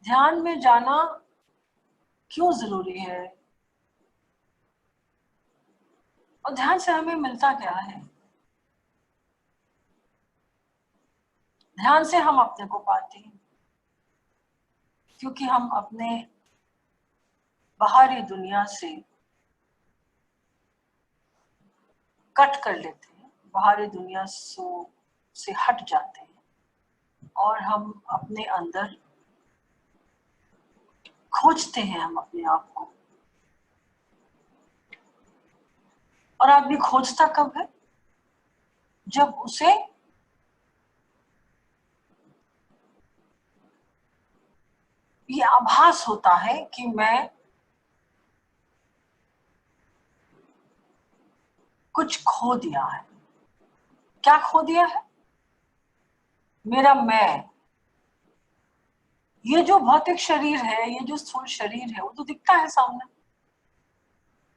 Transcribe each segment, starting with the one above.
ध्यान में जाना क्यों जरूरी है और ध्यान से हमें मिलता क्या है। ध्यान से हम अपने को पाते हैं क्योंकि हम अपने बाहरी दुनिया से कट कर लेते हैं, बाहरी दुनिया से हट जाते हैं और हम अपने अंदर खोजते हैं, हम अपने आप को। और आदमी खोजता कब है? जब उसे ये आभास होता है कि मैं कुछ खो दिया है। क्या खो दिया है? मेरा मैं। ये जो भौतिक शरीर है, ये जो स्थूल शरीर है, वो तो दिखता है सामने,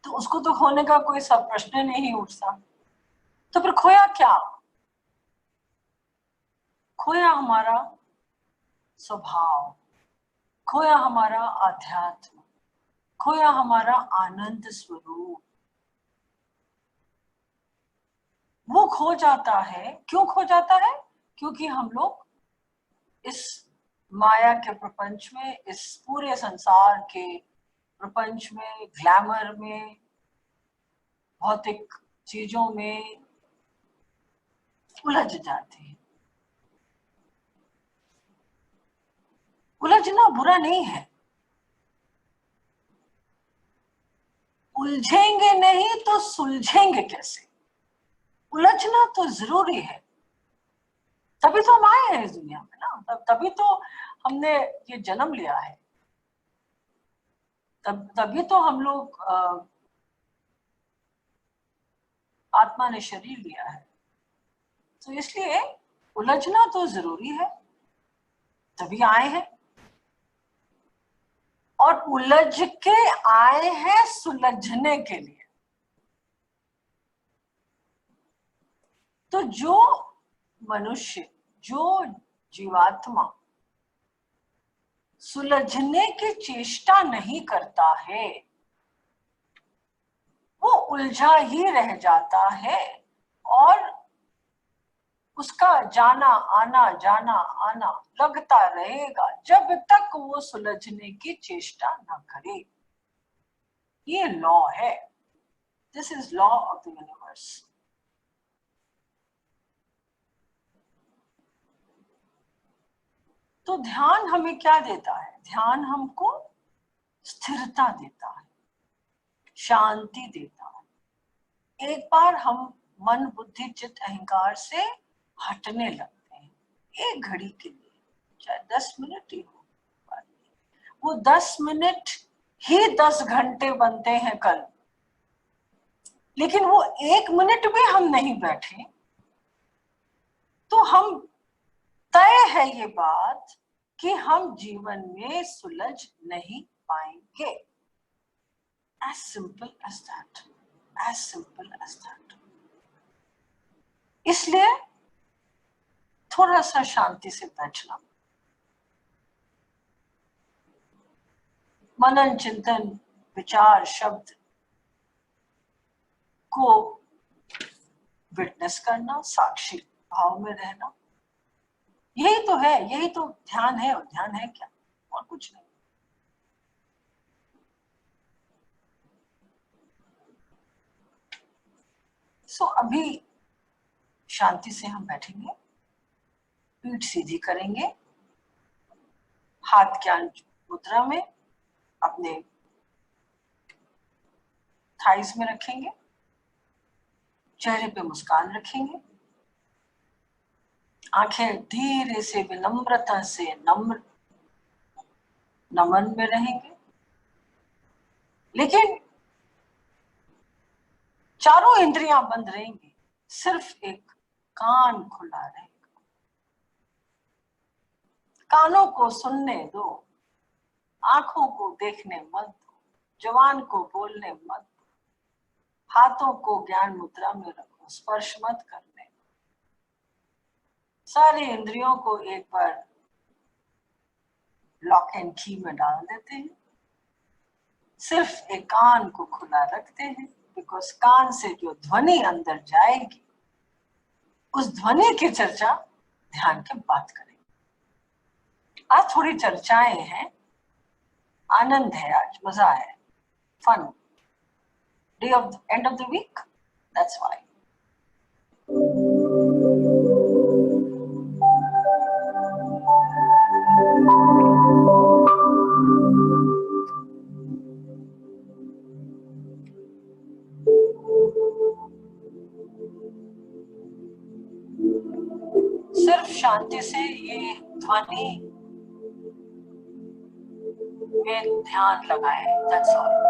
तो उसको तो खोने का कोई सब प्रश्न नहीं उठता। तो फिर खोया क्या? खोया हमारा स्वभाव, खोया हमारा आध्यात्म, खोया हमारा आनंद स्वरूप। वो खो जाता है। क्यों खो जाता है? क्योंकि हम लोग इस माया के प्रपंच में, इस पूरे संसार के प्रपंच में, ग्लैमर में, भौतिक चीजों में उलझ जाते हैं। उलझना बुरा नहीं है, उलझेंगे नहीं तो सुलझेंगे कैसे? उलझना तो जरूरी है, तभी तो हम आए हैं इस दुनिया में ना। तभी तो हमने ये जन्म लिया है, तभी तो हम लोग आत्मा ने शरीर लिया है। तो इसलिए उलझना तो जरूरी है, तभी आए हैं। और उलझ के आए हैं सुलझने के लिए। तो जो मनुष्य, जो जीवात्मा सुलझने की चेष्टा नहीं करता है, वो उलझा ही रह जाता है और उसका जाना आना लगता रहेगा जब तक वो सुलझने की चेष्टा न करे। ये लॉ है। This is law of the universe. तो ध्यान हमें क्या देता है? ध्यान हमको स्थिरता देता है, शांति देता है। एक बार हम मन बुद्धि चित्त अहंकार से हटने लगते हैं एक घड़ी के लिए, चाहे 10 मिनट ही हो, वो 10 मिनट ही 10 घंटे बनते हैं कल। लेकिन वो 1 मिनट भी हम नहीं बैठे तो हम, तय है ये बात कि हम जीवन में सुलझ नहीं पाएंगे। As simple as that. As simple as that. इसलिए थोड़ा सा शांति से बैठना, मनन चिंतन विचार शब्द को विटनेस करना, साक्षी भाव में रहना, यही तो है, यही तो ध्यान है। और ध्यान है क्या? और कुछ नहीं। सो अभी शांति से हम बैठेंगे, पीठ सीधी करेंगे, हाथ ज्ञान मुद्रा में अपने थाइस में रखेंगे, चेहरे पे मुस्कान रखेंगे, आंखें धीरे से विनम्रता से नम्र नमन में रहेंगे। लेकिन चारों इंद्रियां बंद रहेंगी, सिर्फ एक कान खुला रहेगा। कानों को सुनने दो, आंखों को देखने मत दो, जवान को बोलने मत दो, हाथों को ज्ञान मुद्रा में रखो, स्पर्श मत करने। सारी इंद्रियों को एक बार लॉक एंड की में डाल देते हैं, सिर्फ एक कान को खुला रखते हैं, बिकॉज कान से जो ध्वनि अंदर जाएगी उस ध्वनि की चर्चा ध्यान के बाद करेंगे। आज थोड़ी चर्चाएं हैं, आनंद है, आज मजा है, fun day off end of the week, that's why. सिर्फ शांति से ये ध्वनि में ध्यान लगाए, दैट्स ऑल।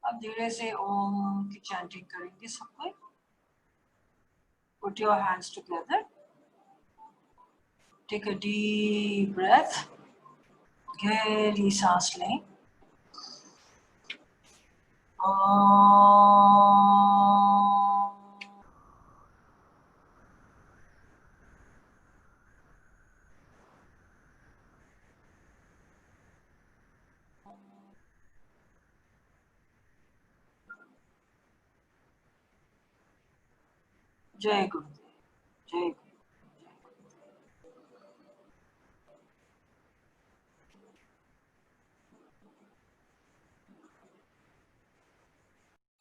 अब धीरे से ओम की चैंटिंग करेंगे सब कोई। Put your hands together. Take a deep breath. गहरी सांस लें। जय गुरुदेव, जय गुरुदेव।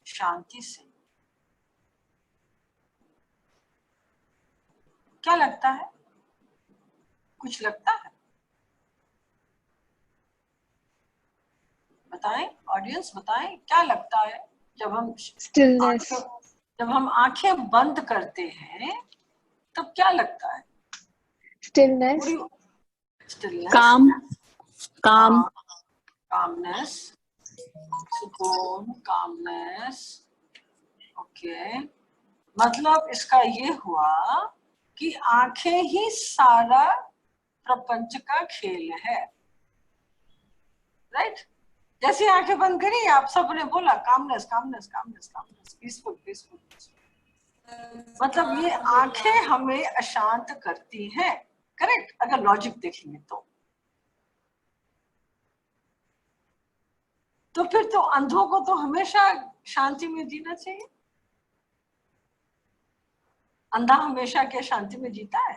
शांति से क्या लगता है? कुछ लगता है? बताएं, ऑडियंस बताएं, क्या लगता है जब हम स्टिलनेस, जब हम आंखें बंद करते हैं तब क्या लगता है? स्टिलनेस, स्टिलनेस, काम, कामनेस, सुकून, कामनेस। ओके, मतलब इसका ये हुआ कि आंखें ही सारा प्रपंच का खेल है, राइट? जैसे आंखें बंद करी आप सबने बोला calmness calmness calmness calmness, peaceful peaceful. मतलब ये आंखें हमें अशांत करती हैं, करेक्ट? अगर लॉजिक देखेंगे तो फिर तो अंधों को तो हमेशा शांति में जीना चाहिए। अंधा हमेशा क्या शांति में जीता है?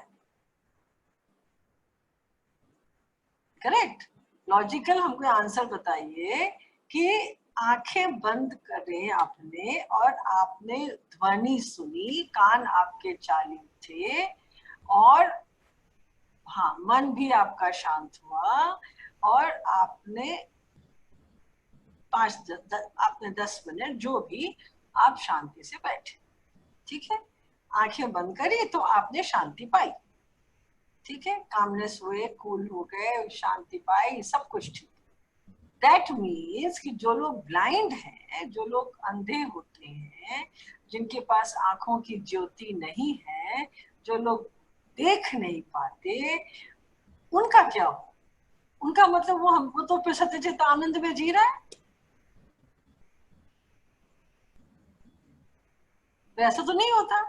करेक्ट? लॉजिकल हमको आंसर बताइए कि आंखें बंद करें आपने और आपने ध्वनि सुनी, कान आपके चालू थे और हाँ मन भी आपका शांत हुआ और आपने 10 मिनट जो भी आप शांति से बैठे, ठीक है? आंखें बंद करी तो आपने शांति पाई, ठीक है? कामनेस हुए, कूल हो गए, शांति पाई, सब कुछ ठीक। दैट मीन्स कि जो लोग ब्लाइंड हैं, जो लोग अंधे होते हैं, जिनके पास आंखों की ज्योति नहीं है, जो लोग देख नहीं पाते, उनका क्या हो? उनका मतलब वो हमको तो फिर सत्यचित आनंद में जी रहा है, वैसा तो नहीं होता।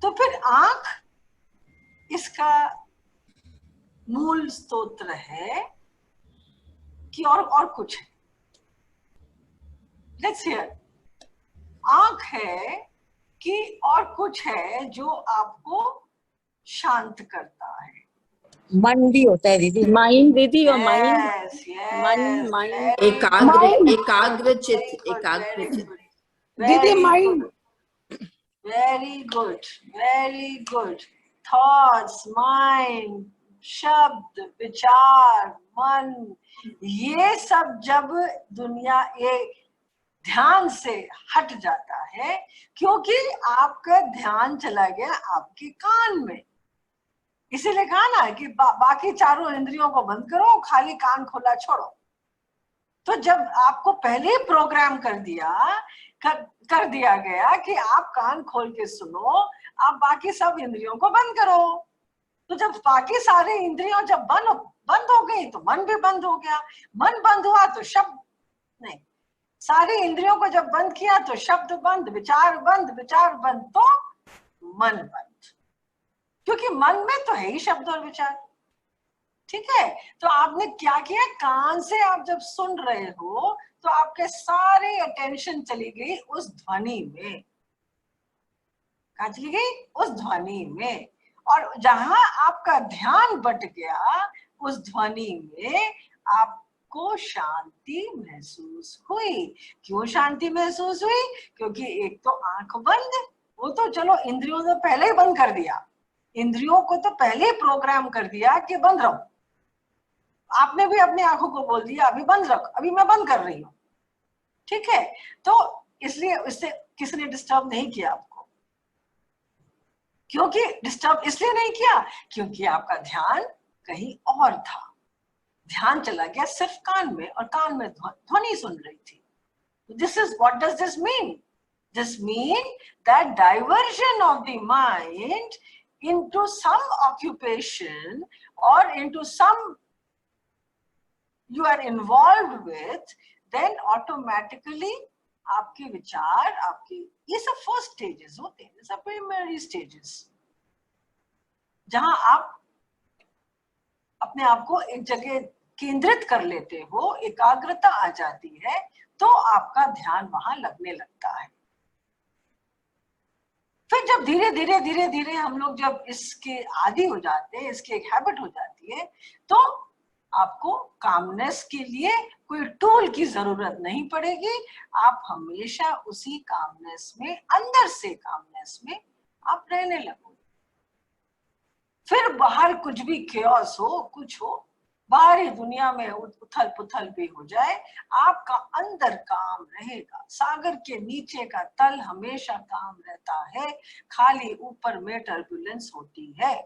तो फिर आंख इसका मूल स्तोत्र है और कुछ है। Let's hear. आंख है कि और कुछ है जो आपको शांत करता है? मन भी होता है दीदी। माइंड दीदी, और माइंड, यस मन, यस, माइंड, एकाग्र चित्त, एकाग्र चित्त। दीदी mind, very good, very good. Thoughts, mind, शब्द, विचार, मन, ये सब जब दुनिया ये ध्यान से हट जाता है, क्योंकि आपका ध्यान चला गया आपके कान में। इसीलिए कहा ना कि बाकी चारों इंद्रियों को बंद करो, खाली कान खोला छोड़ो। तो जब आपको पहले ही प्रोग्राम कर दिया गया कि आप कान खोल के सुनो, आप बाकी सब इंद्रियों को बंद करो। तो जब बाकी सारे इंद्रियों जब बंद हो गई तो मन भी बंद हो गया। मन बंद हुआ तो शब्द नहीं, सारी इंद्रियों को जब बंद किया तो शब्द बंद, विचार बंद, विचार बंद तो मन बंद, क्योंकि मन में तो है ही शब्द और विचार। ठीक है, तो आपने क्या किया, कान से आप जब सुन रहे हो तो आपके सारे अटेंशन चली गई उस ध्वनि में। कहाँ चली गई? उस ध्वनि में। और जहां आपका ध्यान बट गया उस ध्वनि में, आपको शांति महसूस हुई। क्यों शांति महसूस हुई? क्योंकि एक तो आंख बंद, वो तो चलो इंद्रियों ने पहले ही बंद कर दिया, इंद्रियों को तो पहले ही प्रोग्राम कर दिया कि बंद रहो। आपने भी अपनी आंखों को बोल दिया अभी बंद रख, अभी मैं बंद कर रही हूं। ठीक है, तो इसलिए इससे किसी ने डिस्टर्ब नहीं किया आपको। क्योंकि डिस्टर्ब इसलिए नहीं किया क्योंकि आपका ध्यान कहीं और था। ध्यान चला गया सिर्फ कान में, और कान में ध्वनि सुन रही थी। This is what does this mean? This mean that diversion of the mind into some occupation or into some you are involved with, then automatically आपके विचार, आपके, ये सब फर्स्ट स्टेजेस होते हैं, सब प्राइमरी स्टेजेस, जहां आप अपने आप को एक जगह केंद्रित कर लेते हो, एकाग्रता आ जाती है, तो आपका ध्यान वहां लगने लगता है। फिर जब धीरे धीरे धीरे धीरे हम लोग जब इसके आदी हो जाते हैं, इसकी एक हैबिट हो जाती है, तो आपको कामनेस के लिए कोई टूल की जरूरत नहीं पड़ेगी। आप हमेशा उसी कामनेस में, अंदर से कामनेस में आप रहने लगोगे। फिर बाहर कुछ भी chaos हो, कुछ हो, बाहरी दुनिया में उथल पुथल भी हो जाए, आपका अंदर काम रहेगा। सागर के नीचे का तल हमेशा काम रहता है, खाली ऊपर में टर्बुलेंस होती है।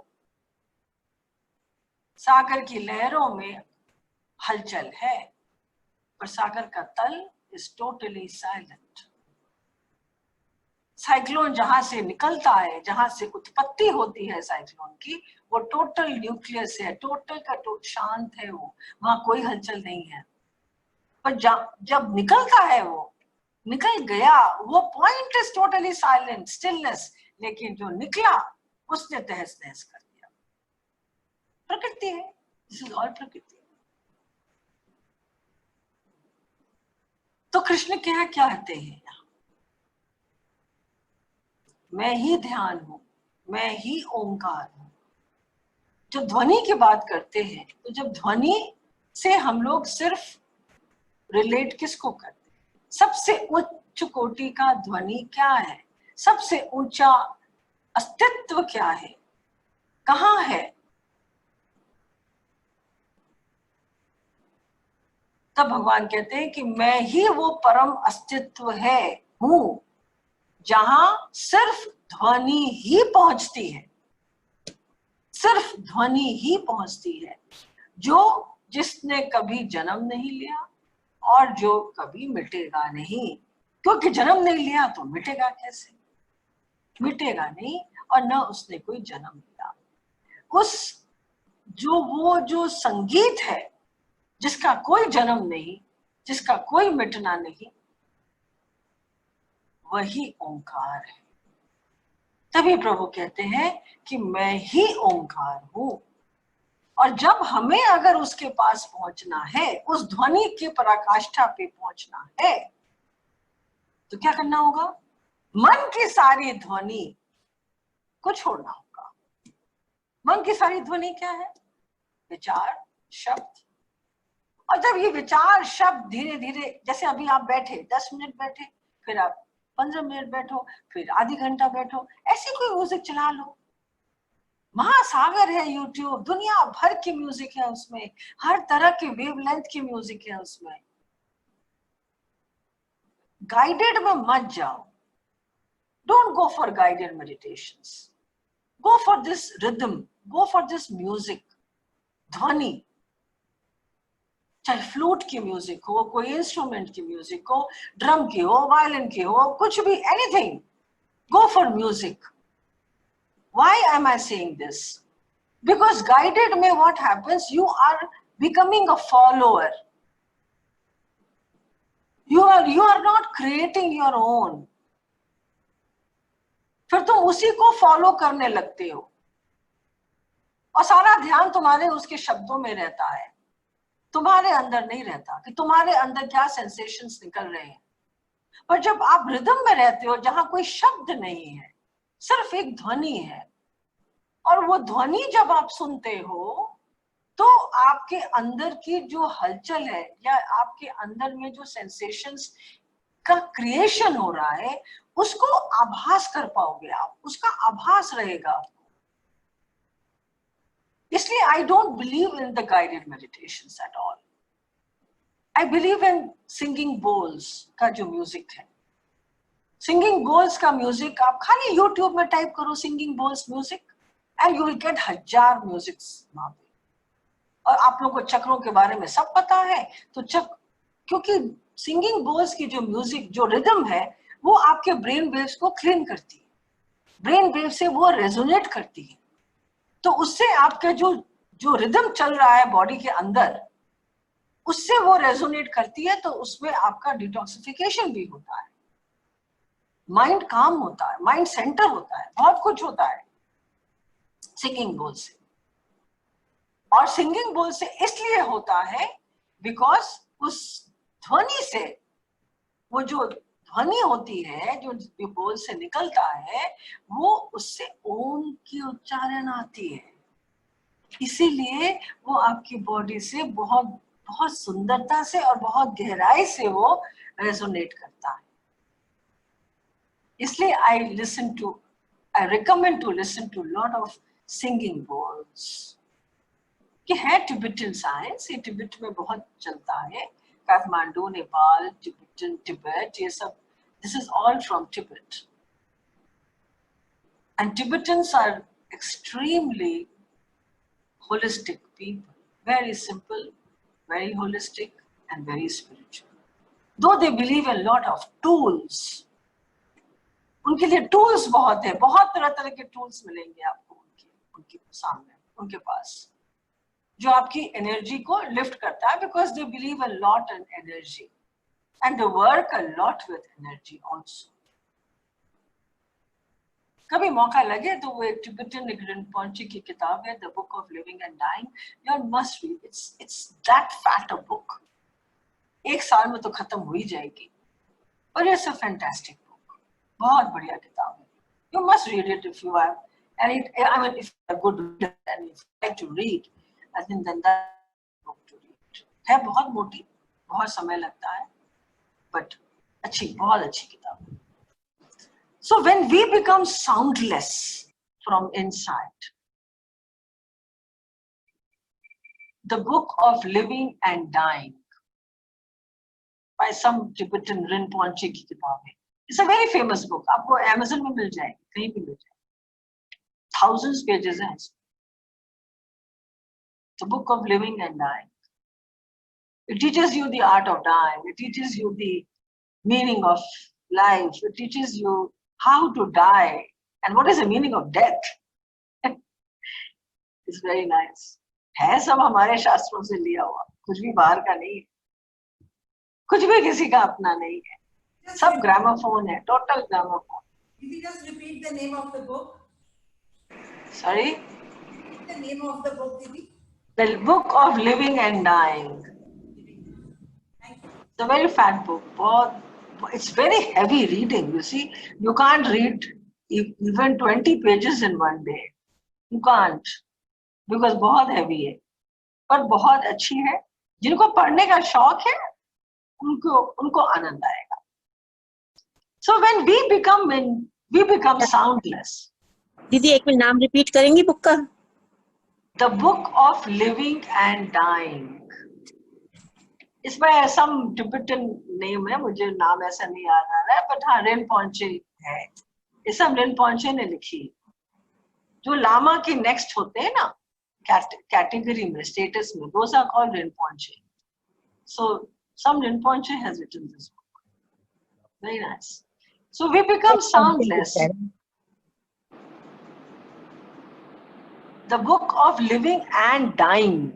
सागर की लहरों में हलचल है, पर सागर का तल इज टोटली साइलेंट। साइक्लोन जहां से निकलता है, जहां से उत्पत्ति होती है साइक्लोन की, वो टोटल न्यूक्लियस है, टोटल का शांत है, वो वहां कोई हलचल नहीं है। पर जब निकलता है, वो निकल गया, वो point is totally silent, stillness, लेकिन जो निकला उसने तहस नहस कर दिया। प्रकृति है, दिस इज ऑल प्रकृति। तो कृष्ण क्या कहते हैं, मैं ही ध्यान हूं, मैं ही ओंकार हूं। जब ध्वनि की बात करते हैं, तो जब ध्वनि से हम लोग सिर्फ रिलेट किसको करते हैं? सबसे उच्च कोटि का ध्वनि क्या है? सबसे ऊंचा अस्तित्व क्या है? कहाँ है? तब भगवान कहते हैं कि मैं ही वो परम अस्तित्व है हूं, जहां सिर्फ ध्वनि ही पहुंचती है, सिर्फ ध्वनि ही पहुंचती है। जिसने कभी जन्म नहीं लिया और जो कभी मिटेगा नहीं, क्योंकि जन्म नहीं लिया तो मिटेगा कैसे? मिटेगा नहीं, और न उसने कोई जन्म लिया। वो जो संगीत है, जिसका कोई जन्म नहीं, जिसका कोई मिटना नहीं, वही ओंकार है। तभी प्रभु कहते हैं कि मैं ही ओंकार हूं। और जब हमें अगर उसके पास पहुंचना है, उस ध्वनि की पराकाष्ठा पे पहुंचना है, तो क्या करना होगा? मन की सारी ध्वनि को छोड़ना होगा। मन की सारी ध्वनि क्या है? विचार, शब्द। और जब ये विचार शब्द धीरे धीरे, जैसे अभी आप बैठे 10 मिनट बैठे, फिर आप 15 मिनट बैठो, फिर आधी घंटा बैठो, ऐसे कोई म्यूजिक चला लो। महासागर है यूट्यूब, दुनिया भर की म्यूजिक है उसमें, हर तरह के वेवलेंथ की म्यूजिक है उसमें। गाइडेड में मत जाओ। Don't go for guided meditations, go for this rhythm, go for this music, ध्वनि। चाहे फ्लूट की म्यूजिक हो, कोई इंस्ट्रूमेंट की म्यूजिक हो, ड्रम की हो, वायलिन की हो, कुछ भी, anything, go for music. Why am I saying this? Because guided में what happens, you are becoming a follower. You are not creating your own. फिर तुम उसी को फॉलो करने लगते हो और सारा ध्यान तुम्हारे उसके शब्दों में रहता है, तुम्हारे अंदर नहीं रहता कि तुम्हारे अंदर क्या सेंसेशंस निकल रहे हैं। पर जब आप रिदम में रहते हो, जहां कोई शब्द नहीं है, सिर्फ एक ध्वनि है, और वो ध्वनि जब आप सुनते हो तो आपके अंदर की जो हलचल है या आपके अंदर में जो सेंसेशंस का क्रिएशन हो रहा है, उसको आभास कर पाओगे आप, उसका आभास रहेगा आपको। इसलिए I don't believe in the guided meditations at all. I believe in singing bowls का जो म्यूजिक है। सिंगिंग बोल्स का म्यूजिक आप खाली यूट्यूब में टाइप करो, singing bowls music, and you will get 1000 musics वहां पे। और आप लोगों को चक्रों के बारे में सब पता है, तो क्योंकि सिंगिंग बोल्स की जो म्यूजिक, जो रिदम है, वो आपके ब्रेन वेव्स को क्लीन करती है, ब्रेन वेव से वो रेजोनेट करती है। तो उससे आपके जो रिदम चल रहा है बॉडी के अंदर, उससे वो रेजोनेट करती है, तो उसमें आपका डिटॉक्सिफिकेशन भी होता है, माइंड काम होता है, माइंड सेंटर होता है, बहुत कुछ होता है सिंगिंग बोल से। और सिंगिंग बोल से इसलिए होता है बिकॉज उस ध्वनि से, वो जो ध्वनि होती है जो बोल से निकलता है, वो उससे ओम की उच्चारण आती है, इसीलिए वो आपकी बॉडी से बहुत बहुत सुंदरता से और बहुत गहराई से वो रेजोनेट करता है। इसलिए I recommend to listen to lot of singing bowls कि है टिबेटन साइंस, ये तिब्बत में बहुत चलता है, काठमांडू, नेपाल, तिब्बत, ये सब, this is all from Tibet. And Tibetans are extremely holistic people, very simple, very holistic and very spiritual. Though they believe in a lot of tools, उनके लिए टूल्स बहुत है, बहुत तरह तरह के टूल्स मिलेंगे आपको उनके सामने, उनके पास, जो आपकी एनर्जी को लिफ्ट करता है, because they believe a lot in energy and they work a lot with energy also. कभी मौका लगे तो वो एक टिबेटन रिनपोंचे की किताब है, the book of living and dying, you must read, it's that fat a book, एक साल में तो खत्म हो ही जाएगी, पर इट्स अ फैंटास्टिक बुक, बहुत बढ़िया किताब है, you must read it if you are, and I mean if you are a good reader and if you like to read, I think then that book to read है। बहुत मोटी, बहुत समय लगता है, but अच्छी, बहुत अच्छी किताब है। So when we become soundless from inside, the book of living and dying by some Tibetan Rinpoche की किताब है, it's a very famous book, आपको Amazon में मिल जाएगी, कहीं भी मिल जाएगी, thousands pages हैं, the book of living and dying. It teaches you the art of dying, it teaches you the meaning of life, it teaches you how to die and what is the meaning of death. It's very nice. है सब हमारे शास्त्रों से लिया हुआ, कुछ भी बाहर का नहीं है, कुछ भी किसी का अपना नहीं है, सब ग्रामोफोन है, total gramophone. Did you just repeat the name of the book? Sorry? Repeat the name of the book, Didi. The Book of Living and Dying. It's a very fat book. It's very heavy reading. You see, you can't read even 20 pages in one day. You can't, because बहुत heavy है. पर बहुत अच्छी है. जिनको पढ़ने का शौक है, उनको आनंद आएगा. So when we become soundless. दीदी एक मिनट नाम रिपीट करेंगी बुक का? The Book of Living and Dying. इसमें some Tibetan name है, मुझे नाम ऐसा नहीं याद आ रहा है, but हाँ रिनपोंचे है. ये सब रिनपोंचे ने लिखी. जो लामा के नेक्स्ट होते हैं ना कैटेगरी में, स्टेटस में, those are called रिनपोंचे. So some Rinpoche has written this book. Very nice. So we become soundless. The Book of Living and Dying.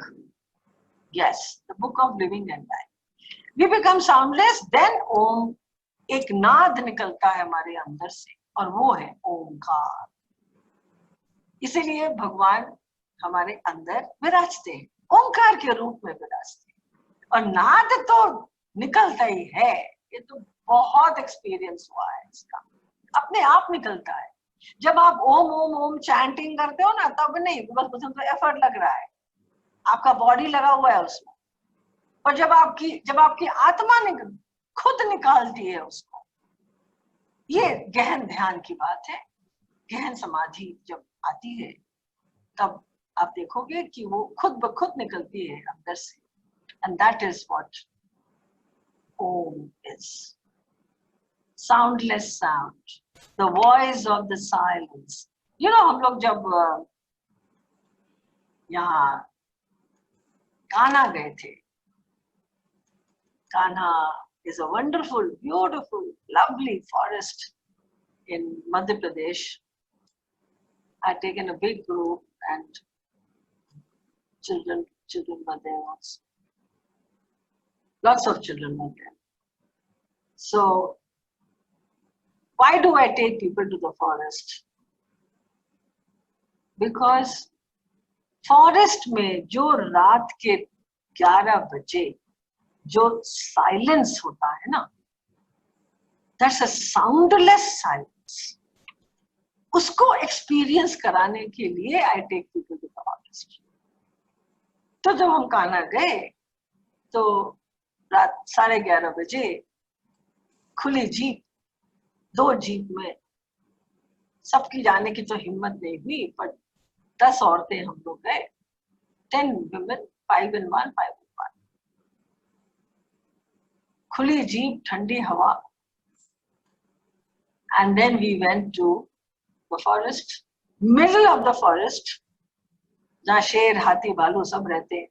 Yes, the Book of Living and Dying. We become soundless, then Om, एक नाद निकलता है हमारे अंदर से, और वो है ओमकार. इसीलिए भगवान हमारे अंदर विराजते हैं, ओमकार के रूप में विराजते हैं. और नाद तो निकलता ही है. ये तो बहुत एक्सपीरियंस हुआ है इसका, अपने आप निकलता है. जब आप ओम ओम ओम चैंटिंग करते हो ना, तब नहीं, बस उसमें तो एफर्ट लग रहा है, आपका बॉडी लगा हुआ है उसमें. और जब आपकी आत्मा खुद निकालती है उसको, ये गहन ध्यान की बात है. गहन समाधि जब आती है, तब आप देखोगे कि वो खुद ब खुद निकलती है अंदर से. And that is what Om is. Soundless sound, the voice of the silence. You know, हम लोग जब यहाँ कान्हा गए थे. Kanha is a wonderful, beautiful, lovely forest in Madhya Pradesh. I had taken a big group and children were there also. Lots of children were there. So, why do I take people to the forest? Because forest में जो रात के 11 बजे जो silence होता है ना, that's a soundless silence. उसको experience कराने के लिए I take people to the forest. तो जब हम कान्हा गए, तो रात 11:30 बजे खुली जीप, 2 जीप में, सबकी जाने की तो हिम्मत नहीं हुई, पर 10 औरतें हम लोग गए. 10 women, 5 in 1, 5 in 1. खुली जीप, ठंडी हवा. And then we went to the forest, middle of the forest, जहाँ शेर, हाथी, भालू सब रहते हैं.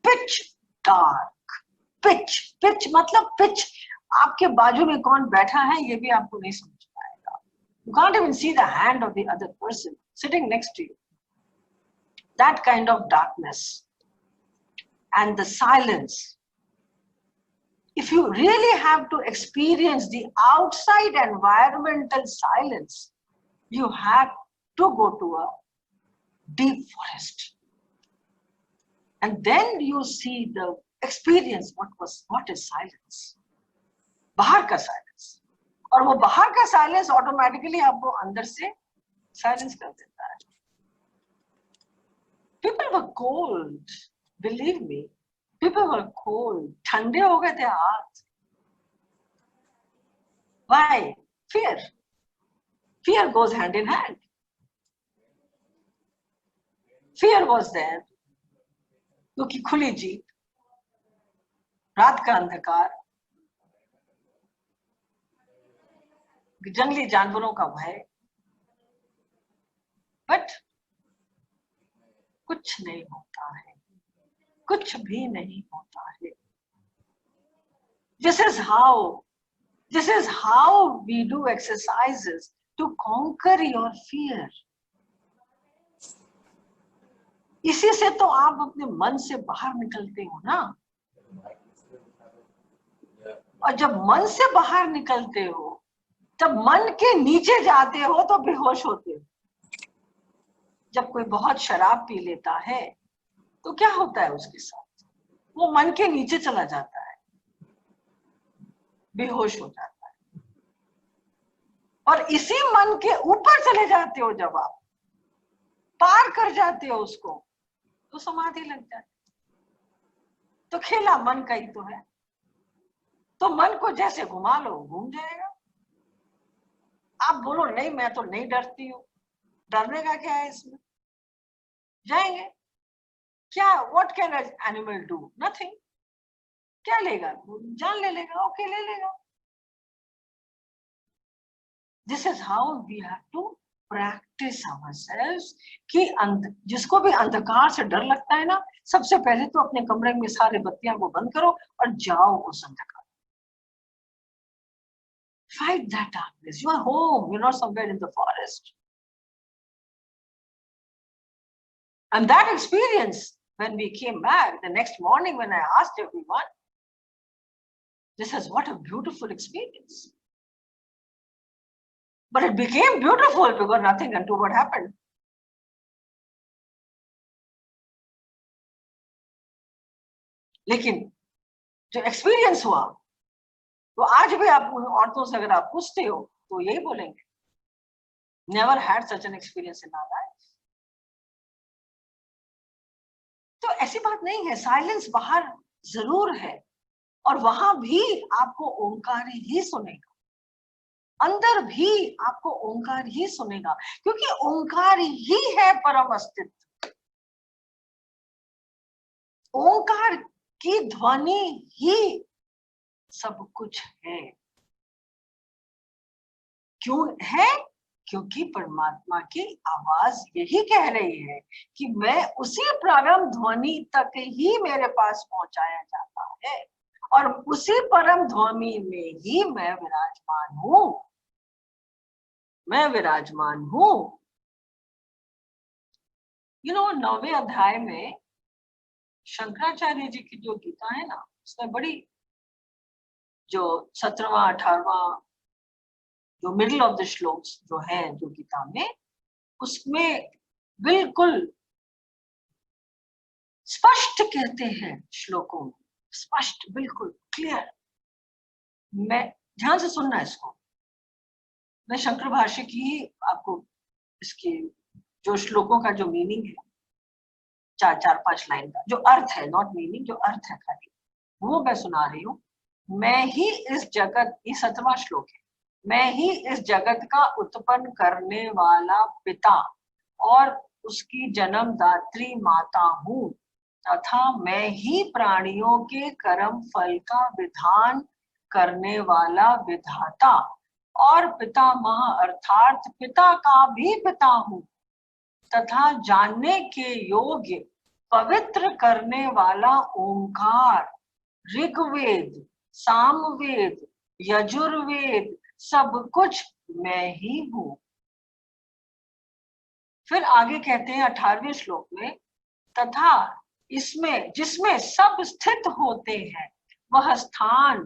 Pitch dark. Pitch मतलब pitch. आपके बाजू में कौन बैठा है ये भी आपको नहीं समझ पाएगा. You can't even see the hand of the other person sitting next to you. That kind of darkness and the silence. If you really have to experience the outside environmental silence, you have to go to a deep forest. And then you see the experience what is silence. बाहर का silence. और वो बाहर का silence automatically आपको अंदर से silence कर देता है. People were cold, believe me. People were cold. ठंडे हो गए थे हाथ. Why? Fear. Fear goes hand in hand. Fear was there. क्योंकि खुली जीप, रात का अंधकार, जंगली जानवरों का भय. बट कुछ नहीं होता है, कुछ भी नहीं होता है. This is how we do exercises to conquer your fear. इसी से तो आप अपने मन से बाहर निकलते हो ना. और जब मन से बाहर निकलते हो, तब मन के नीचे जाते हो तो बेहोश होते हो. जब कोई बहुत शराब पी लेता है तो क्या होता है उसके साथ? वो मन के नीचे चला जाता है, बेहोश हो जाता है। और इसी मन के ऊपर चले जाते हो, जब आप पार कर जाते हो उसको, तो समाधि लग जाती। तो खेला मन का ही तो है। तो मन को जैसे घुमा लो घूम जाएगा। आप बोलो नहीं मैं तो नहीं डरती हूँ, डरने का क्या है इसमें? जाएंगे क्या? What can an animal do? Nothing. क्या लेगा? जान ले लेगा, ओके ले लेगा। This is how we have to practice ourselves कि जिसको भी अंधकार से डर लगता है ना, सबसे पहले तो अपने कमरे में सारे बत्तियां को बंद करो और जाओ उस अंधकार। Fight that darkness. You are home. You're not somewhere in the forest. And that experience, when we came back the next morning, when I asked everyone, this is what a beautiful experience. But it became beautiful because nothing untoward happened. लेकिन जो experience हुआ, तो आज भी आप उन औरतों से अगर आप पूछते हो तो यही बोलेंगे, never had such an experience in our life. तो ऐसी बात नहीं है, साइलेंस बाहर जरूर है और वहां भी आपको ओंकार ही सुनेगा, अंदर भी आपको ओंकार ही सुनेगा, क्योंकि ओंकार ही है परम अस्तित्व। ओंकार की ध्वनि ही सब कुछ है। क्यों है? क्योंकि परमात्मा की आवाज यही कह रही है कि मैं उसी परम ध्वनि तक ही मेरे पास पहुंचाया जाता है और उसी परम ध्वनि में ही मैं विराजमान हूं। मैं विराजमान हूं। 9वें अध्याय में शंकराचार्य जी की जो गीता है ना, उसमें बड़ी जो 17वां 18वां जो मिडिल ऑफ द श्लोक्स जो है जो गीता में, उसमें बिल्कुल स्पष्ट कहते हैं श्लोकों में, स्पष्ट बिल्कुल क्लियर। मैं ध्यान से सुनना इसको, मैं शंकर भाष्य की आपको इसकी जो श्लोकों का जो मीनिंग है, 4-5 लाइन का जो अर्थ है, नॉट मीनिंग, जो अर्थ है खाली, वो मैं सुना रही हूँ। मैं ही इस जगत, ये 7वां श्लोक है, मैं ही इस जगत का उत्पन्न करने वाला पिता और उसकी जन्मदात्री माता हूँ, तथा मैं ही प्राणियों के कर्म फल का विधान करने वाला विधाता और पितामह अर्थात पिता का भी पिता हूँ, तथा जानने के योग्य पवित्र करने वाला ओंकार ऋग्वेद, सामवेद, यजुर्वेद सब कुछ मैं ही हूं। फिर आगे कहते हैं 18वें श्लोक में, तथा इसमें जिसमें सब स्थित होते हैं वह स्थान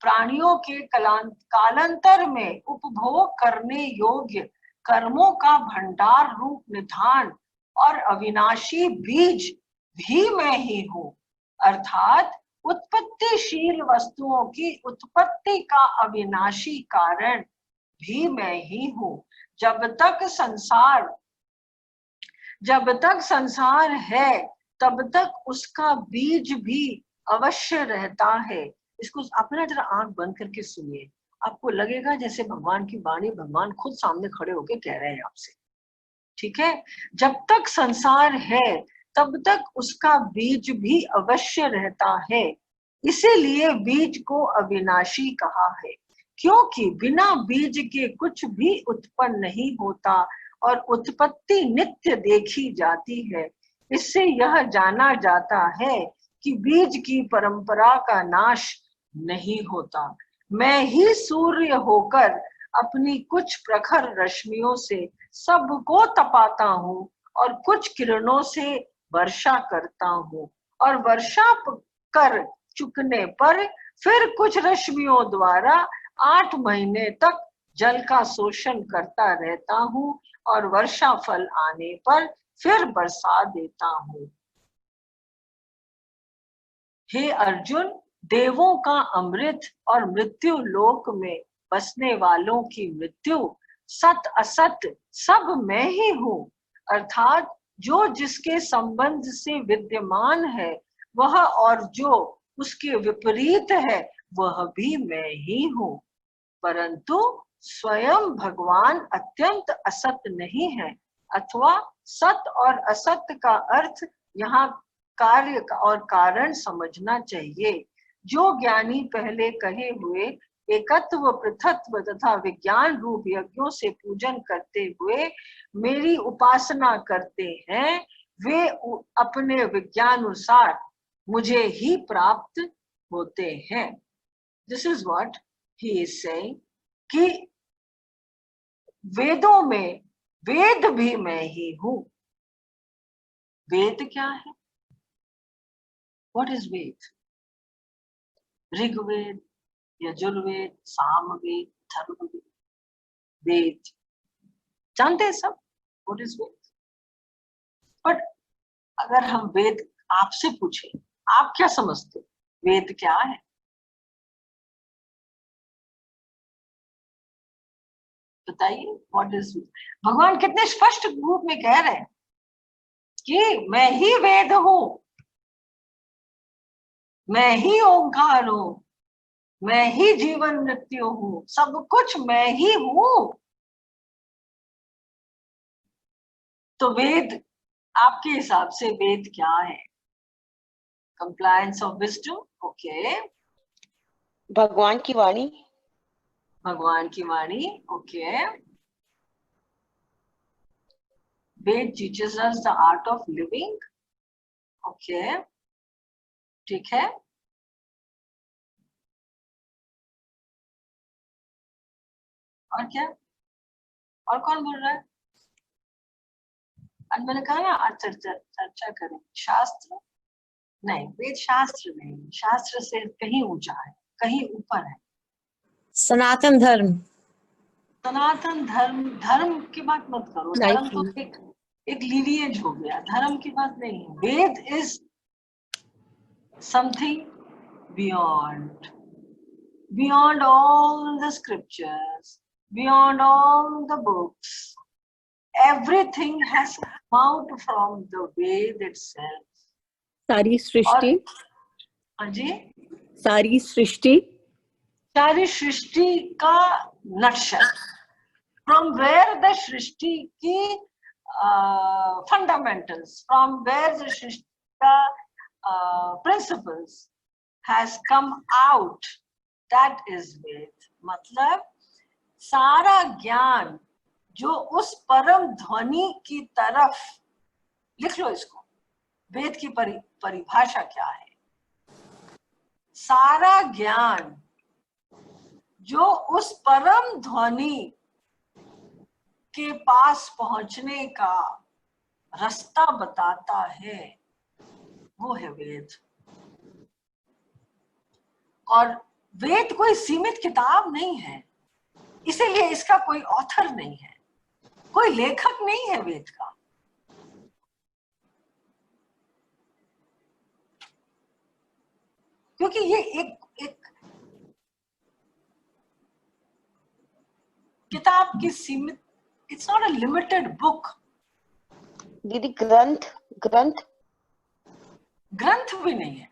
प्राणियों के कालांतर में उपभोग करने योग्य कर्मों का भंडार रूप निधान और अविनाशी बीज भी मैं ही हूं, अर्थात उत्पत्तिशील वस्तुओं की उत्पत्ति का अविनाशी कारण भी मैं ही हूं। जब तक संसार है तब तक उसका बीज भी अवश्य रहता है। इसको अपना जरा आंख बंद करके सुनिए, आपको लगेगा जैसे भगवान की वाणी भगवान खुद सामने खड़े होके कह रहे हैं आपसे। ठीक है, जब तक संसार है तब तक उसका बीज भी अवश्य रहता है, इसीलिए बीज को अविनाशी कहा है, क्योंकि बिना बीज के कुछ भी उत्पन्न नहीं होता और उत्पत्ति नित्य देखी जाती है। इससे यह जाना जाता है कि बीज की परंपरा का नाश नहीं होता। मैं ही सूर्य होकर अपनी कुछ प्रखर रश्मियों से सबको तपाता हूँ और कुछ किरणों से वर्षा करता हूँ, और वर्षा कर चुकने पर फिर कुछ रश्मियों द्वारा 8 महीने तक जल का शोषण करता रहता हूँ और वर्षा फल आने पर फिर बरसा देता हूँ। हे अर्जुन, देवों का अमृत और मृत्यु लोक में बसने वालों की मृत्यु, सत असत सब मैं ही हूँ। अर्थात जो जिसके संबंध से विद्यमान है वह, और जो उसके विपरीत है वह भी मैं ही हूँ। परंतु स्वयं भगवान अत्यंत असत नहीं है, अथवा सत और असत का अर्थ यहाँ कार्य और कारण समझना चाहिए। जो ज्ञानी पहले कहे हुए एकत्व, पृथक्त्व तथा विज्ञान रूप यज्ञों से पूजन करते हुए मेरी उपासना करते हैं, वे अपने विज्ञानुसार मुझे ही प्राप्त होते हैं। This is what he is saying कि वेदों में वेद भी मैं ही हूं। वेद क्या है? व्हाट इज वेद? ऋग्वेद, यजुर्वेद, सामवेद, अथर्ववेद, वेद जानते हैं सब व्हाट इज वेद। बट अगर हम वेद आपसे पूछे, आप क्या समझते वेद क्या है? बताइए व्हाट इज वेद। भगवान कितने स्पष्ट रूप में कह रहे हैं कि मैं ही वेद हूं, मैं ही ओंकार हूं, मैं ही जीवन मृत्यु हूं, सब कुछ मैं ही हूं। तो वेद आपके हिसाब से वेद क्या है? Compliance of wisdom, okay. भगवान की वाणी। भगवान की वाणी, okay. Veda teaches us the art of living, okay, ठीक है। और क्या? और कौन बोल रहा है? आज मैंने कहा ना आज चर्चा करें। शास्त्र नहीं, वेद शास्त्र नहीं, शास्त्र से कहीं ऊंचा है, कहीं ऊपर है। सनातन धर्म। सनातन धर्म, धर्म की बात मत करो। धर्म तो एक लीनिएज हो गया, धर्म की बात नहीं है। Veda is something beyond, beyond all the scriptures, beyond all the books. Everything has come out from the Ved itself. सारी सृष्टि। हाँ जी, सारी सृष्टि। सारी सृष्टि का नक्शा, from where the सृष्टि की fundamentals, from where the सृष्टि का principles has come out, that is Ved. मतलब सारा ज्ञान जो उस परम ध्वनि की तरफ, लिख लो इसको, वेद की परिभाषा क्या है? सारा ज्ञान जो उस परम ध्वनि के पास पहुंचने का रास्ता बताता है, वो है वेद। और वेद कोई सीमित किताब नहीं है, इसीलिए इसका कोई ऑथर नहीं है, कोई लेखक नहीं है वेद का। क्योंकि ये एक किताब की सीमित, it's not a limited book. दीदी ग्रंथ, ग्रंथ ग्रंथ भी नहीं है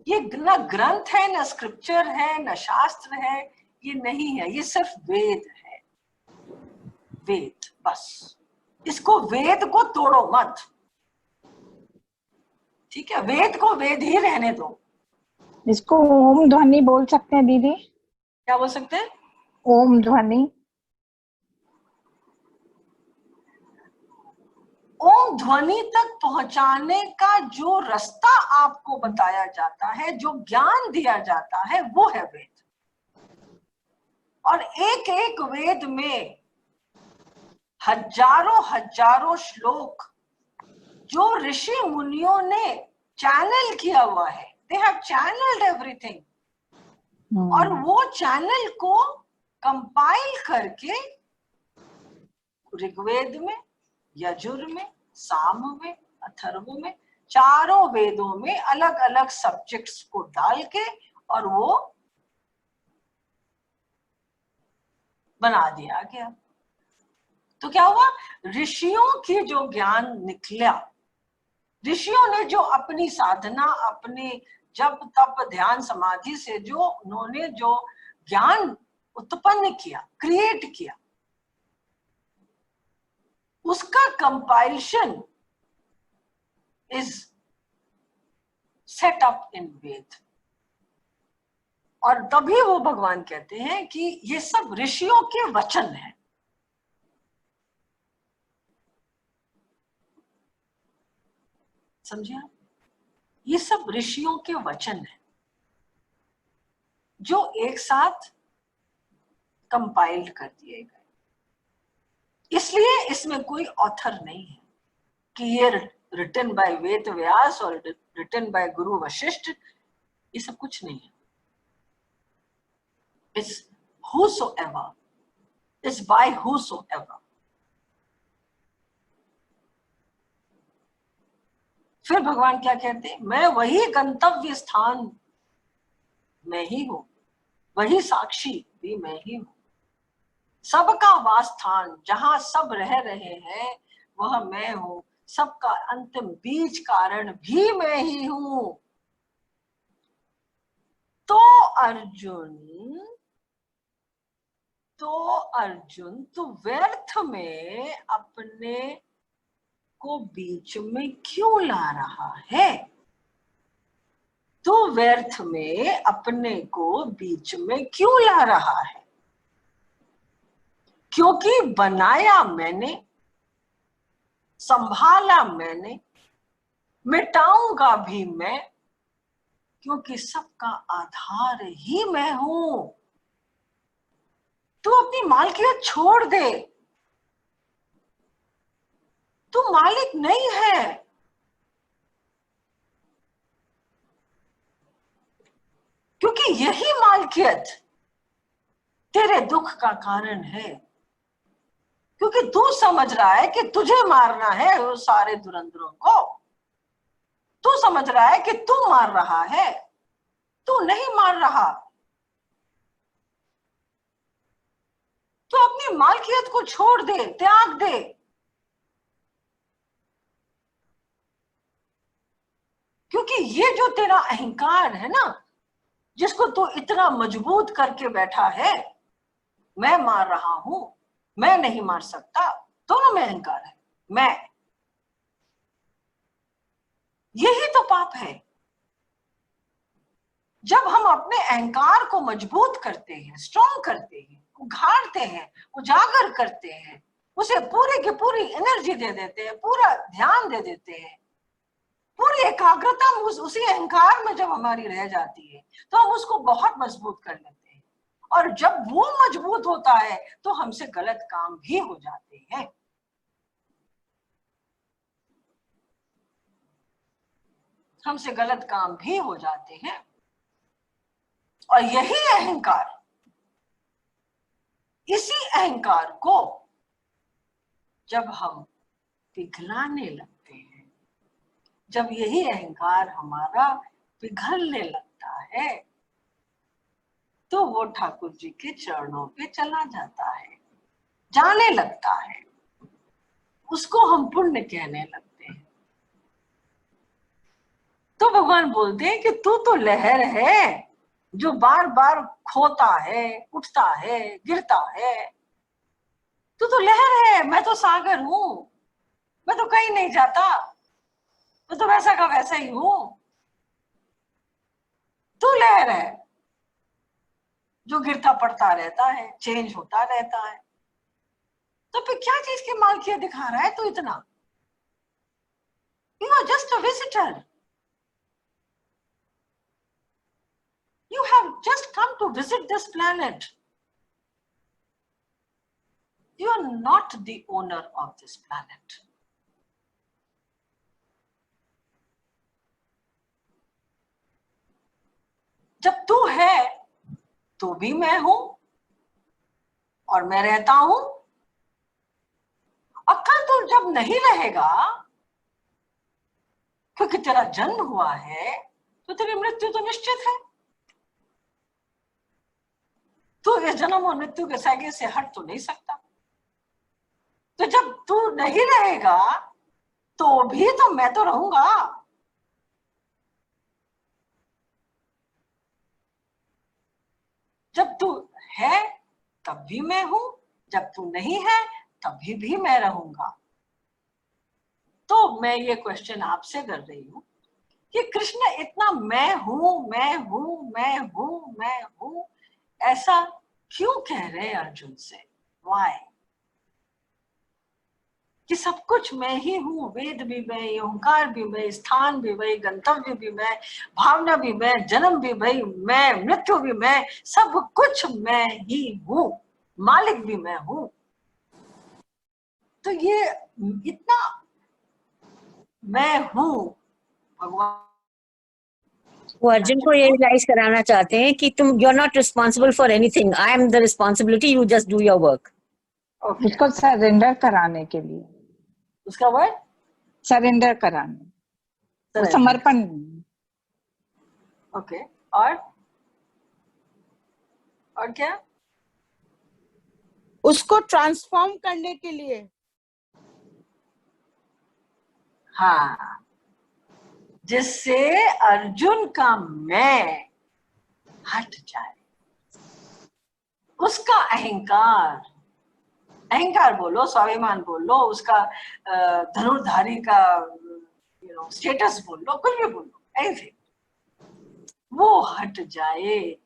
ये, ना ग्रंथ है, ना स्क्रिप्चर है, ना शास्त्र है, ये नहीं है, ये सिर्फ वेद है। वेद, बस। इसको वेद को तोड़ो मत, ठीक है? वेद को वेद ही रहने दो। इसको ओम ध्वनि बोल सकते हैं दीदी? क्या बोल सकते हैं? ओम ध्वनि। ओम ध्वनि तक पहुंचाने का जो रास्ता आपको बताया जाता है, जो ज्ञान दिया जाता है, वो है वेद। और एक एक वेद में हजारों हजारों श्लोक जो ऋषि मुनियों ने चैनल किया हुआ है, दे हैव चैनल्ड एवरीथिंग। और वो चैनल को कंपाइल करके ऋग्वेद में, यजुर में, साम में, अथर्व में, चारों वेदों में अलग अलग सब्जेक्ट्स को डाल के और वो बना दिया गया। तो क्या हुआ, ऋषियों की जो ज्ञान निकला, ऋषियों ने जो अपनी साधना, अपने जप तप ध्यान समाधि से जो उन्होंने जो ज्ञान उत्पन्न किया, क्रिएट किया, उसका compilation is set up in Veda. और तभी वो भगवान कहते हैं कि ये सब ऋषियों के वचन हैं। समझे आप? ये सब ऋषियों के वचन हैं जो एक साथ कंपाइल्ड कर दिए गए। इसलिए इसमें कोई ऑथर नहीं है कि ये रिटन बाय वेद व्यास और रिटन बाय गुरु वशिष्ठ, ये सब कुछ नहीं है। It's whosoever, it's by whosoever। फिर भगवान क्या कहते हैं, मैं वही गंतव्य स्थान मैं ही हूं, वही साक्षी भी मैं ही हूं, सबका वासस्थान जहां सब रह रहे हैं वह मैं हूं, सबका अंतिम बीज कारण भी मैं ही हूं। तो अर्जुन तू व्यर्थ में अपने को बीच में क्यों ला रहा है? तू व्यर्थ में अपने को बीच में क्यों ला रहा है? क्योंकि बनाया मैंने, संभाला मैंने, मिटाऊंगा भी मैं, क्योंकि सबका आधार ही मैं हूं। तू अपनी मालकियत छोड़ दे, तू मालिक नहीं है। क्योंकि यही मालकियत तेरे दुख का कारण है। क्योंकि तू समझ रहा है कि तुझे मारना है वो सारे धुरंधरों को, तू समझ रहा है कि तू मार रहा है, तू नहीं मार रहा। तू अपनी मालकियत को छोड़ दे, त्याग दे। क्योंकि ये जो तेरा अहंकार है ना, जिसको तू इतना मजबूत करके बैठा है, मैं मार रहा हूं, मैं नहीं मार सकता, दोनों में अहंकार है। मैं, यही तो पाप है। जब हम अपने अहंकार को मजबूत करते हैं, स्ट्रॉन्ग करते हैं, उघाड़ते हैं, उजागर करते हैं, उसे पूरी की पूरी एनर्जी दे देते हैं, पूरा ध्यान दे देते हैं, पूरी एकाग्रता उसी अहंकार में जब हमारी रह जाती है तो हम उसको बहुत मजबूत कर लेते हैं। और जब वो मजबूत होता है तो हमसे गलत काम भी हो जाते हैं। हमसे गलत काम भी हो जाते हैं। और यही अहंकार, इसी अहंकार को जब हम पिघलाने लगते हैं, जब यही अहंकार हमारा पिघलने लगता है, तो वो ठाकुर जी के चरणों पे चला जाता है, जाने लगता है। उसको हम पुण्य कहने लगते हैं। तो भगवान बोलते हैं कि तू तो लहर है जो बार बार खोता है, उठता है, गिरता है। तू तो लहर है, मैं तो सागर हूं, मैं तो कहीं नहीं जाता, मैं तो वैसा का वैसा ही हूं। तू लहर है जो गिरता पड़ता रहता है, चेंज होता रहता है। तो फिर क्या चीज की मालकियत दिखा रहा है तू इतना? You are just a visitor. You have just come to visit this planet. You are not the owner of this planet. जब तू है तो भी मैं हूं और मैं रहता हूं। और कल तू जब नहीं रहेगा क्योंकि तेरा जन्म हुआ है तो तेरी मृत्यु तो निश्चित है। तू इस जन्म और मृत्यु के साइकिल से हट तो नहीं सकता। तो जब तू नहीं रहेगा तो भी तो मैं तो रहूंगा। जब तू है तब भी मैं हूं, जब तू नहीं है तभी भी मैं रहूंगा। तो मैं ये क्वेश्चन आपसे कर रही हूं कि कृष्ण इतना मैं हूं मैं हूं मैं हूं मैं हूं ऐसा क्यों कह रहे हैं अर्जुन से? वाई? कि सब कुछ मैं ही हूं, वेद भी मैं, ओंकार भी मैं, स्थान भी मैं, गंतव्य भी मैं, भावना भी मैं, जन्म भी मैं, मृत्यु भी मैं, सब कुछ मैं ही हूं, मालिक भी मैं हूं। तो ये इतना मैं हूं भगवान। वो अर्जुन को ये रियलाइज कराना चाहते हैं कि तुम you are not responsible for anything, I am the responsibility, you just do your work. उसको सरेंडर कराने के लिए, उसका वर्ड सरेंडर कराने, वो समर्पण। ओके, और क्या? उसको ट्रांसफॉर्म करने के लिए। हाँ, जिससे अर्जुन का मैं हट जाए, उसका अहंकार, अहंकार बोलो, स्वाभिमान बोलो, उसका धनुर्धारी का स्टेटस बोल लो, कुछ भी बोलो, ऐसे वो हट जाए।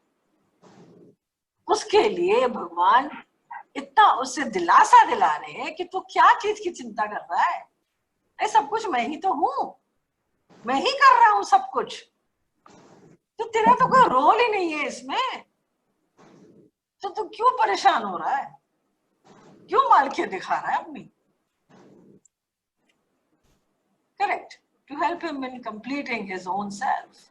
उसके लिए भगवान इतना उससे दिलासा दिला रहे हैं कि तू क्या चीज की चिंता कर रहा है, ये सब कुछ मैं ही तो हूं, मैं ही कर रहा हूं सब कुछ, तो तेरा तो कोई रोल ही नहीं है इसमें, तो तू क्यों परेशान हो रहा है, क्यों मालकिय दिखा रहा है अपनी? Correct, to help him in completing his own self.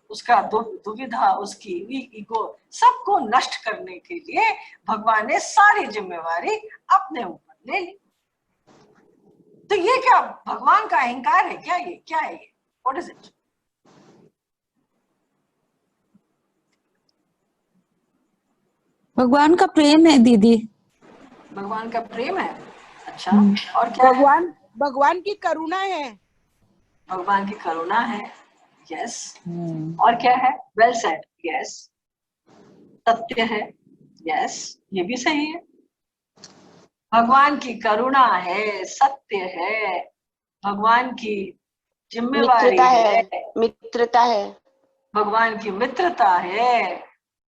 उसका दुविधा, उसकी ईगो, सबको नष्ट करने के लिए भगवान ने सारी जिम्मेवारी अपने ऊपर ले ली। तो ये क्या भगवान का अहंकार है क्या? ये क्या है? ये व्हाट इज इट? भगवान का प्रेम है दीदी। भगवान का प्रेम है। अच्छा, और क्या है? भगवान की करुणा है। भगवान की करुणा है। यस। और क्या है? Well said. यस। सत्य है। यस, ये भी सही है। भगवान की करुणा है, सत्य है, भगवान की जिम्मेवारी है, मित्रता है, भगवान की मित्रता है,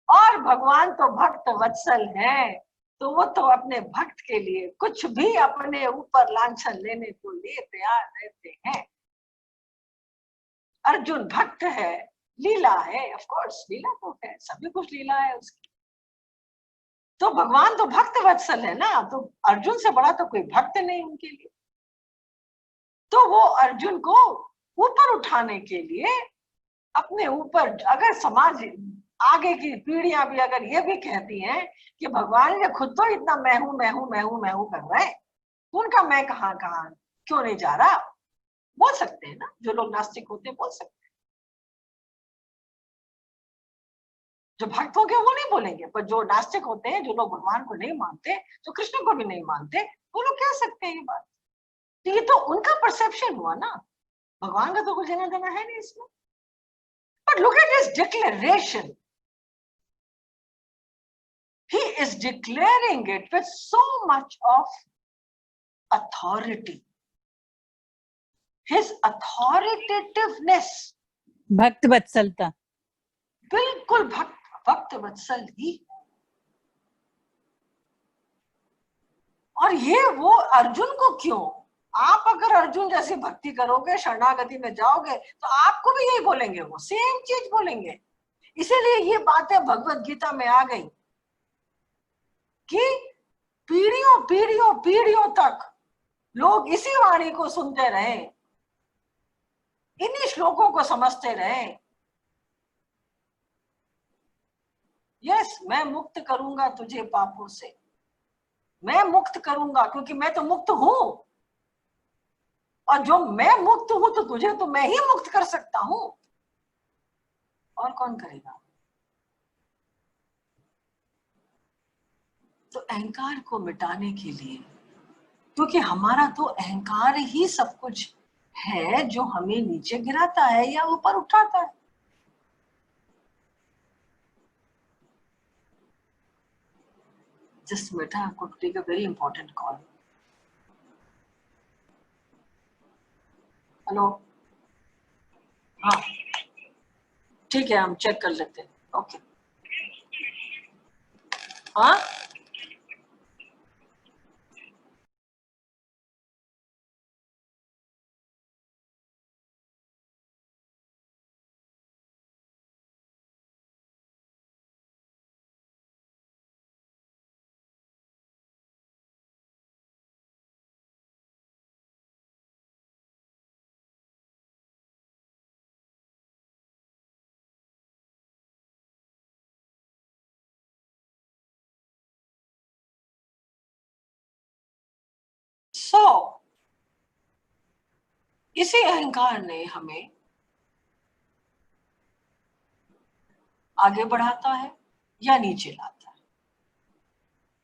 और भगवान तो भक्त वत्सल है, तो वो तो अपने भक्त के लिए कुछ भी अपने ऊपर लांछन लेने को लिए तैयार रहते हैं। अर्जुन भक्त है, लीला है, ऑफ कोर्स लीला तो है, सभी कुछ लीला है उसकी। तो भगवान तो भक्त वत्सल है ना, तो अर्जुन से बड़ा तो कोई भक्त नहीं उनके लिए। तो वो अर्जुन को ऊपर उठाने के लिए अपने ऊपर, अगर समाज आगे की पीढ़ियां भी अगर ये भी कहती हैं कि भगवान ये खुद तो इतना मैं हूं मैं हूं मैं हूं मैं हूं कर रहे हैं, तो उनका मैं कहाँ कहाँ क्यों नहीं जा रहा? बोल सकते हैं ना, जो लोग नास्तिक होते हैं बोल सकते हैं। जो भक्त हो गए वो नहीं बोलेंगे, पर जो नास्तिक होते हैं, जो लोग भगवान को नहीं मानते, जो कृष्ण को भी नहीं मानते, वो लोग कह सकते हैं ये बात। तो ये तो उनका परसेप्शन हुआ ना, भगवान का तो कुछ लेना देना है नहीं इसमें। But look at his declaration. He is declaring it with so much of authority. His authoritativeness. भक्त वत्सलता। बिल्कुल भक्त वत्सल ही। और ये वो अर्जुन को क्यों? आप अगर अर्जुन जैसी भक्ति करोगे, शरणागति में जाओगे, तो आपको भी यही बोलेंगे, वो सेम चीज बोलेंगे। इसीलिए ये बातें भगवत गीता में आ गई कि पीढ़ियों पीढ़ियों पीढ़ियों तक लोग इसी वाणी को सुनते रहे, इन्हीं श्लोकों को समझते रहे। यस, मैं मुक्त करूंगा तुझे पापों से, मैं मुक्त करूंगा, क्योंकि मैं तो मुक्त हूं। और जो मैं मुक्त हूं तो तुझे तो मैं ही मुक्त कर सकता हूं, और कौन करेगा? तो अहंकार को मिटाने के लिए, क्योंकि हमारा तो अहंकार ही सब कुछ है जो हमें नीचे गिराता है या ऊपर उठाता है। Just Meta could take a very important call. Hello, हाँ ठीक है, हम चेक कर लेते हैं। ओके, हाँ इसी अहंकार ने हमें आगे बढ़ाता है या नीचे लाता है,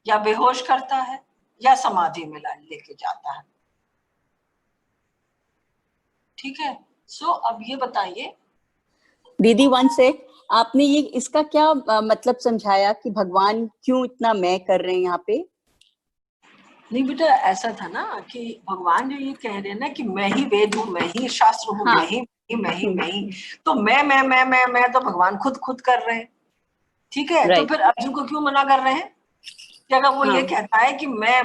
या बेहोश करता है या समाधि में लेके जाता है। ठीक है, सो अब ये बताइए दीदी, वन से आपने ये इसका क्या मतलब समझाया कि भगवान क्यों इतना मैं कर रहे हैं यहाँ पे? नहीं बेटा, ऐसा था ना कि भगवान जो ये कह रहे हैं ना कि मैं ही वेद हूँ, मैं ही शास्त्र हूँ, हाँ। मैं ही, तो मैं तो भगवान खुद कर रहे हैं। ठीक है, तो फिर अर्जुन को क्यों मना कर रहे हैं? कि अगर वो ये कहता है कि मैं,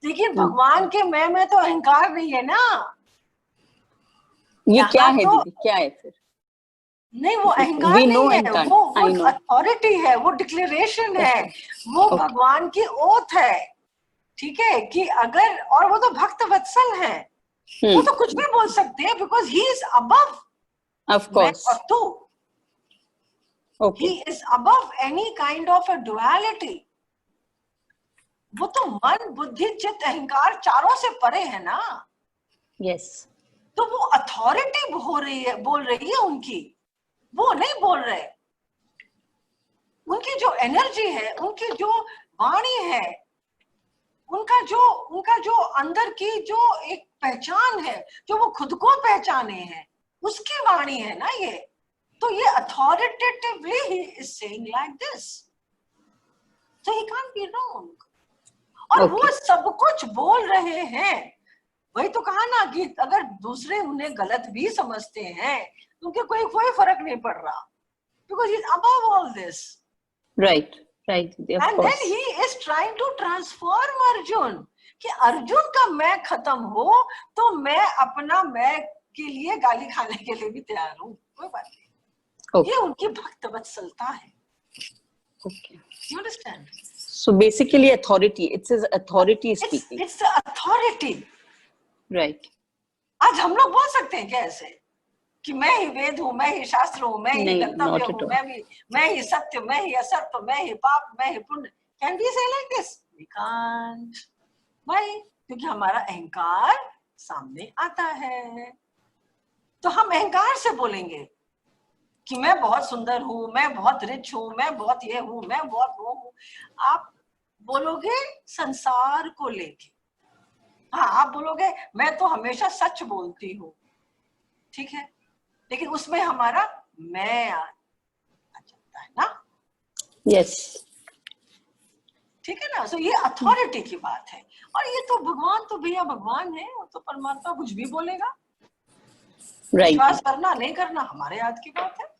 लेकिन भगवान के मैं तो अहंकार नहीं है ना। ये क्या है दीदी, क्या है फिर? नहीं, वो अहंकार नहीं है, वो अथॉरिटी है, वो डिक्लेरेशन है, वो भगवान की ओथ है। ठीक है, कि अगर, और वो तो भक्त वत्सल है, वो तो कुछ भी बोल सकते हैं, because he is above of course, he is above any kind of a duality. वो तो मन बुद्धि चित्त अहंकार चारों से परे है ना। यस, तो वो अथॉरिटी बोल रही है उनकी, वो नहीं बोल रहे। उनकी जो एनर्जी है, उनकी जो वाणी है, उनका जो अंदर की जो एक पहचान है, जो वो खुद को पहचाने हैं, उसकी वाणी है ना ये। तो ये authoritatively he is saying like this, so he can't be wrong. और वो सब कुछ बोल रहे हैं। वही तो कहा ना कि अगर दूसरे उन्हें गलत भी समझते हैं तो उनके कोई फर्क नहीं पड़ रहा, because he is above all this. Right, of and course. then he is trying to transform Arjun, कि अर्जुन का मैं खत्म हो तो मैं अपना मैं के लिए गाली खाने के लिए भी तैयार हूँ, कोई बात नहीं। ये उनकी भक्त वत्सलता है। Okay. You understand? So basically authority, it's his authority speaking. It's the authority. Right. आज हम लोग बोल सकते हैं क्या ऐसे कि मैं ही वेद हूँ, मैं ही शास्त्र हूँ, मैं ही गंतव्य हूँ, मैं ही सत्य, मैं ही असत्य, मैं ही पाप, मैं ही पुण्य? Can we say like this? We can't. Why? क्योंकि हमारा अहंकार सामने आता है। तो हम अहंकार से बोलेंगे कि मैं बहुत सुंदर हूँ, मैं बहुत रिच हूँ, मैं बहुत ये हूँ, मैं बहुत वो हूँ। आप बोलोगे संसार को लेके, हाँ आप बोलोगे मैं तो हमेशा सच बोलती हूँ, ठीक है, लेकिन उसमें हमारा मैं आ जाता है ना। यस, ठीक है ना। सो ये अथॉरिटी की बात है। और ये तो भगवान तो भैया भगवान है, वो तो परमात्मा कुछ भी बोलेगा। विश्वास करना नहीं करना हमारे हाथ की बात है।